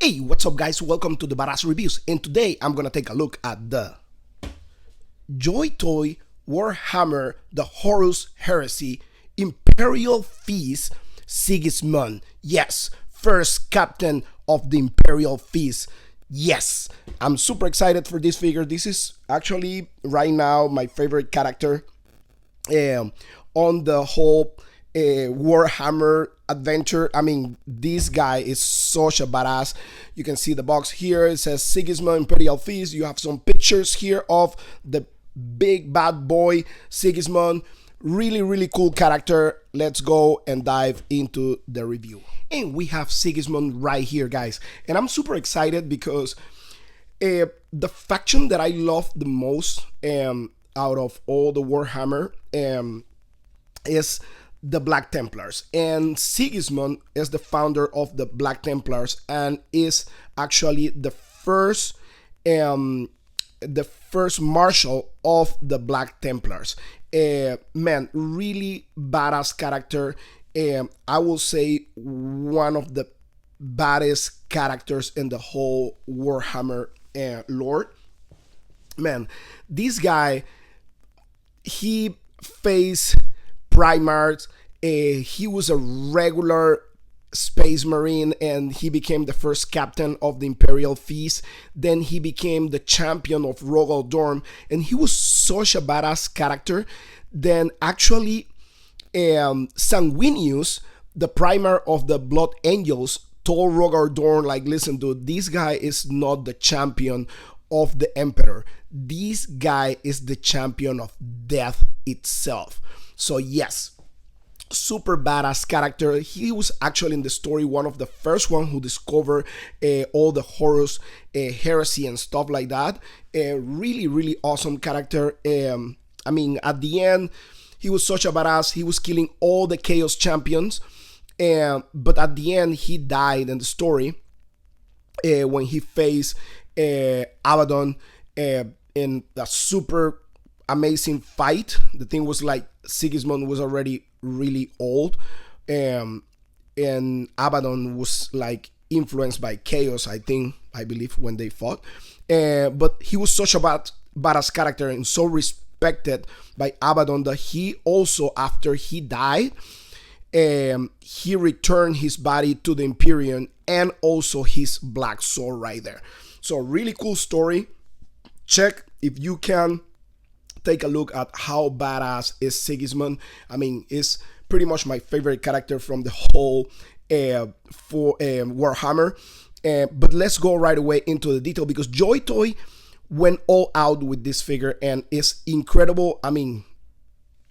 Hey, what's up guys? Welcome to the Badass Reviews, and today I'm gonna take a look at the JOYTOY Warhammer, the Horus Heresy, Imperial Feast, Sigismund. Yes, first captain of the Imperial Feast. Yes, I'm super excited for this figure. This is actually right now my favorite character on the whole Warhammer adventure. I mean, this guy is such a badass. You can see the box here. It says Sigismund Imperial Feast. You have some pictures here of the big bad boy Sigismund. Really cool character. Let's go and dive into the review. And we have Sigismund right here, guys. And I'm super excited because the faction that I love the most out of all the Warhammer is the Black Templars, and Sigismund is the founder of the Black Templars and is actually the first marshal of the Black Templars. Man, really badass character. I will say one of the baddest characters in the whole Warhammer lore. Man, this guy, he faced Primarchs. He was a regular space marine and he became the first captain of the Imperial Feast. Then he became the champion of Rogel Dorm, and he was such a badass character. Then actually Sanguinius, the Primarch of the Blood Angels, told Rogel Dorn, like, listen dude, this guy is not the champion of the Emperor. This guy is the champion of death itself. So yes, super badass character. He was actually in the story one of the first one who discovered all the Horus heresy and stuff like that. Really awesome character. I mean, at the end, he was such a badass. He was killing all the Chaos champions. But at the end, he died in the story when he faced Abaddon in a super amazing fight. The thing was like Sigismund was already really old, and Abaddon was like influenced by Chaos, I believe, when they fought. But he was such a badass character and so respected by Abaddon that he also, after he died, he returned his body to the Imperial and also his black sword right there. So really cool story. Check if you can. Take a look at how badass is Sigismund. I mean, it's pretty much my favorite character from the whole Warhammer. But let's go right away into the detail because JOYTOY went all out with this figure and it's incredible. I mean,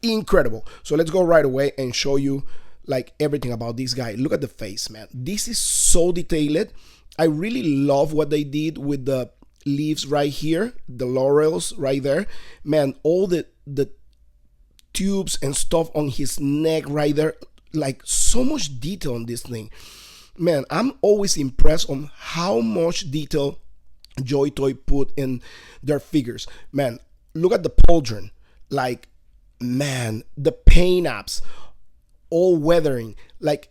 incredible. So let's go right away and show you like everything about this guy. Look at the face, man. This is so detailed. I really love what they did with the leaves right here, the laurels right there. Man, all the tubes and stuff on his neck right there, like so much detail on this thing. Man, I'm always impressed on how much detail JOYTOY put in their figures. Man, look at the pauldron. Like, man, the paint apps, all weathering. Like,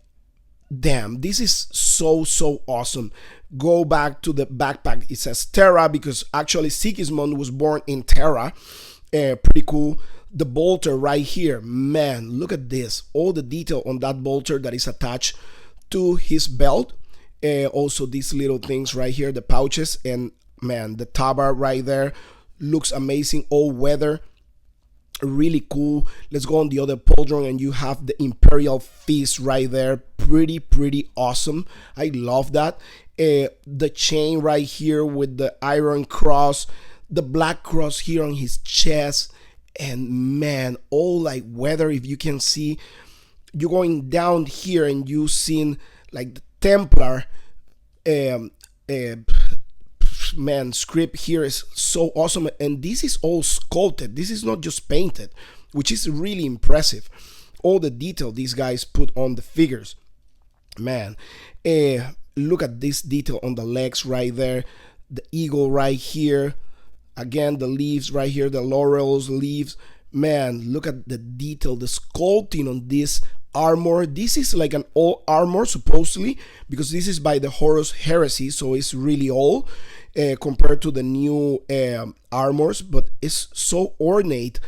damn, this is so awesome. Go back to the backpack. It says Terra because actually Sigismund was born in Terra. Pretty cool. The bolter right here, man, look at this. All the detail on that bolter that is attached to his belt. Also these little things right here, the pouches, and man, the tabard right there looks amazing. All weather, really cool. Let's go on the other pauldron and you have the Imperial Feast right there. Pretty awesome. I love that. The chain right here with the iron cross, the black cross here on his chest, and man, all like weather. If you can see, you're going down here and you seen like the Templar man, script here is so awesome, and this is all sculpted. This is not just painted, which is really impressive. All the detail these guys put on the figures, man. Look at this detail on the legs right there, the eagle right here, again the leaves right here, the laurels leaves. Man, look at the detail, the sculpting on this armor. This is like an old armor supposedly, because this is by the Horus Heresy, so it's really old compared to the new armors, but it's so ornate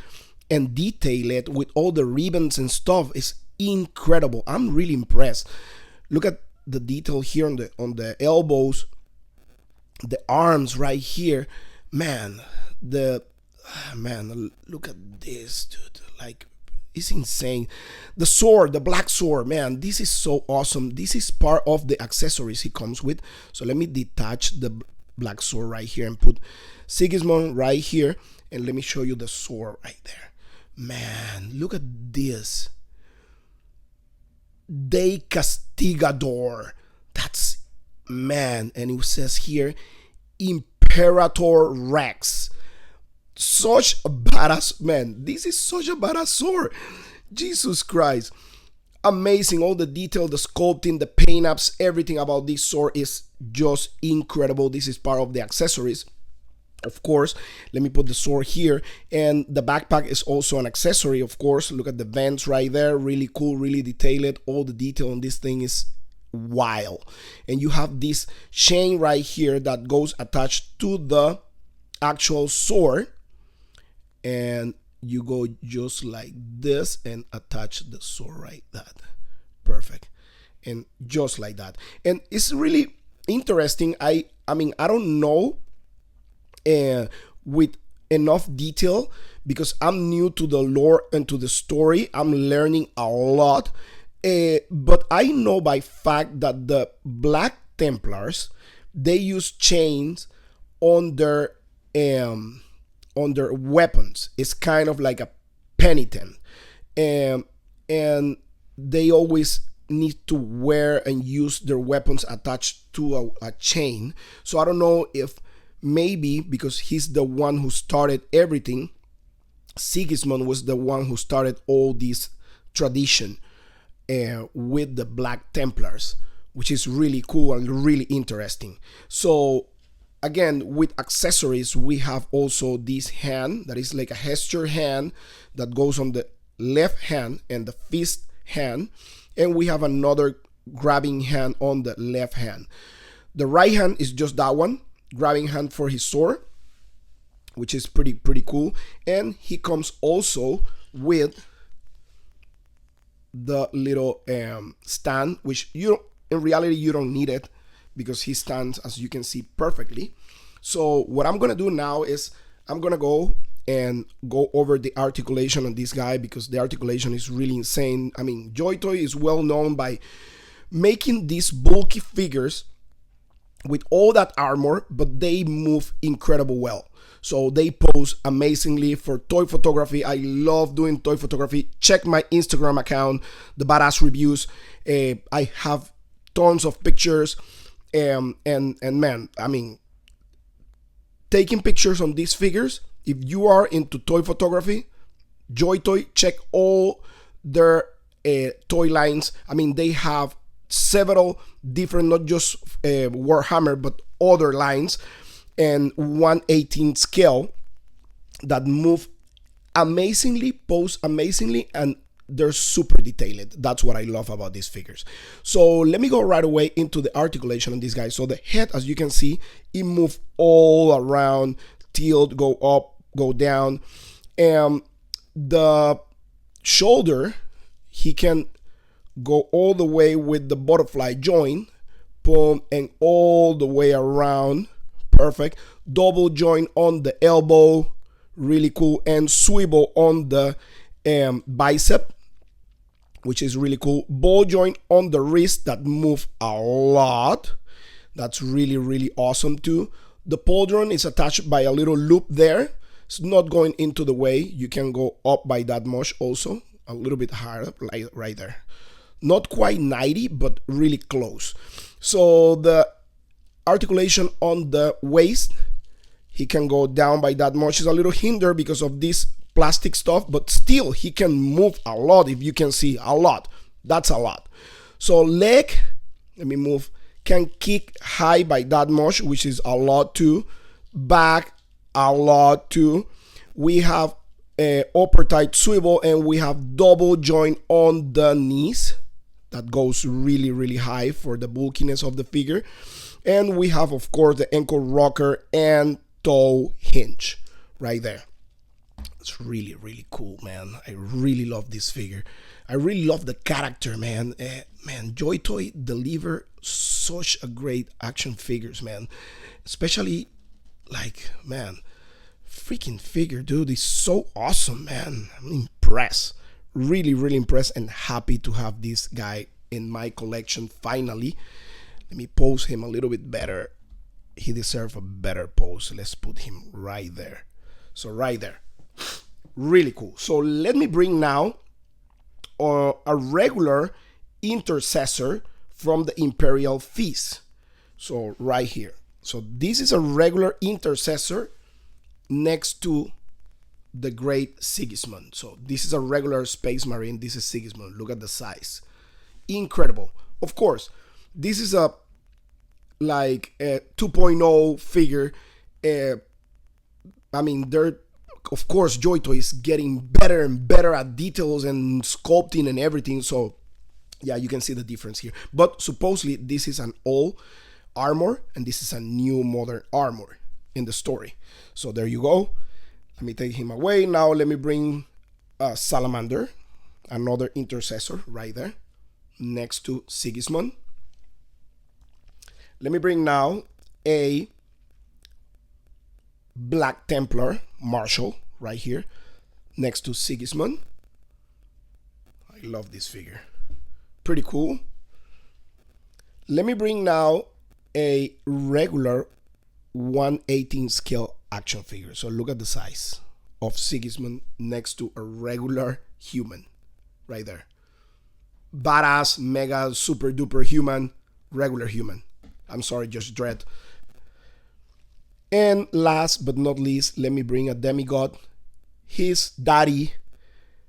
and detailed with all the ribbons and stuff. It's incredible. I'm really impressed. Look at the detail here on the elbows, the arms right here. Man, look at this, dude. Like, it's insane. The sword, the black sword, man, this is so awesome. This is part of the accessories he comes with. So let me detach the black sword right here and put Sigismund right here, and let me show you the sword right there. Man, look at this. De Castigador. That's, man, and it says here Imperator Rex. Such a badass, man. This is such a badass sword. Jesus Christ. Amazing. All the detail, the sculpting, the paint ups, everything about this sword is just incredible. This is part of the accessories. Of course, let me put the sword here, and the backpack is also an accessory. Of course, look at the vents right there. Really cool, really detailed. All the detail on this thing is wild. And you have this chain right here that goes attached to the actual sword, and you go just like this and attach the sword right that. Perfect. And just like that. And it's really interesting. I mean, I don't know with enough detail because I'm new to the lore and to the story. I'm learning a lot. But I know by fact that the Black Templars, they use chains on their weapons. It's kind of like a penitent, and they always need to wear and use their weapons attached to a chain. So I don't know if maybe because he's the one who started everything, Sigismund was the one who started all this tradition with the Black Templars, which is really cool and really interesting. So again, with accessories, we have also this hand that is like a gesture hand that goes on the left hand and the fist hand, and we have another grabbing hand on the left hand. The right hand is just that one, grabbing hand for his sword, which is pretty cool. And he comes also with the little stand, which in reality you don't need it because he stands, as you can see, perfectly. So what I'm gonna do now is I'm gonna go over the articulation on this guy, because the articulation is really insane. I mean, JOYTOY is well known by making these bulky figures with all that armor, but they move incredible well. So they pose amazingly for toy photography. I love doing toy photography. Check my Instagram account, the Badass Reviews. I have tons of pictures, and man, I mean, taking pictures on these figures. If you are into toy photography, JOYTOY, check all their toy lines. I mean, they have several different, not just Warhammer, but other lines, and 1/18 scale that move amazingly, pose amazingly, and they're super detailed. That's what I love about these figures. So let me go right away into the articulation on this guy. So the head, as you can see, it moves all around, tilt, go up, go down, and the shoulder, he can go all the way with the butterfly joint, boom, and all the way around. Perfect. Double joint on the elbow, really cool, and swivel on the bicep, which is really cool. Ball joint on the wrist that move a lot. That's really awesome too. The pauldron is attached by a little loop there. It's not going into the way. You can go up by that much also, a little bit higher up, like right there. Not quite 90, but really close. So the articulation on the waist, he can go down by that much. It's a little hinder because of this plastic stuff, but still he can move a lot. If you can see, a lot. That's a lot. So leg, let me move, can kick high by that much, which is a lot too. Back, a lot too. We have upper tight swivel, and we have double joint on the knees that goes really high for the bulkiness of the figure. And we have, of course, the ankle rocker and toe hinge right there. It's really cool, man. I really love this figure. I really love the character, man. Man, JOYTOY deliver such a great action figures, man. Especially, like, man, freaking figure, dude, is so awesome, man. I'm impressed. Really impressed and happy to have this guy in my collection finally. Let me pose him a little bit better. He deserves a better pose. Let's put him right there. So right there. Really cool. So let me bring now a regular intercessor from the Imperial Feast. So right here. So this is a regular intercessor next to the great Sigismund. So this is a regular space marine. This is Sigismund. Look at the size. Incredible. Of course, this is a 2.0 figure. I mean, of course, JOYTOY is getting better and better at details and sculpting and everything. So yeah, you can see the difference here. But supposedly this is an old armor and this is a new modern armor in the story. So there you go. Let me take him away. Now let me bring Salamander, another intercessor right there next to Sigismund. Let me bring now a Black Templar Marshal right here next to Sigismund. I love this figure. Pretty cool. Let me bring now a regular 1/18 scale action figure. So look at the size of Sigismund next to a regular human right there. Badass, mega, super duper human, regular human. I'm sorry, just Dread. And last but not least, let me bring a demigod. His daddy,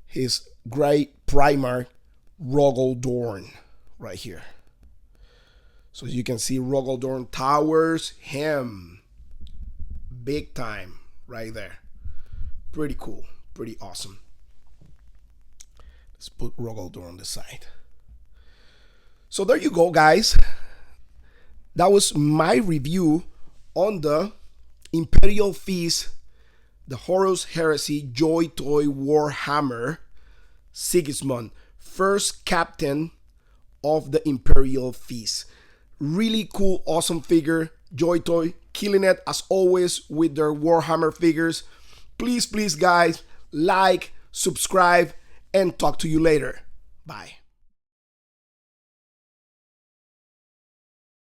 his great Primarch, Rogaldorn, right here. So you can see Rogaldorn towers him. Big time, right there. Pretty cool, pretty awesome. Let's put Rogaldorn on the side. So there you go, guys. That was my review on the Imperial Feast, the Horus Heresy JOYTOY Warhammer Sigismund, first captain of the Imperial Feast. Really cool, awesome figure. JOYTOY killing it as always with their Warhammer figures. Please guys, like, subscribe, and talk to you later. Bye.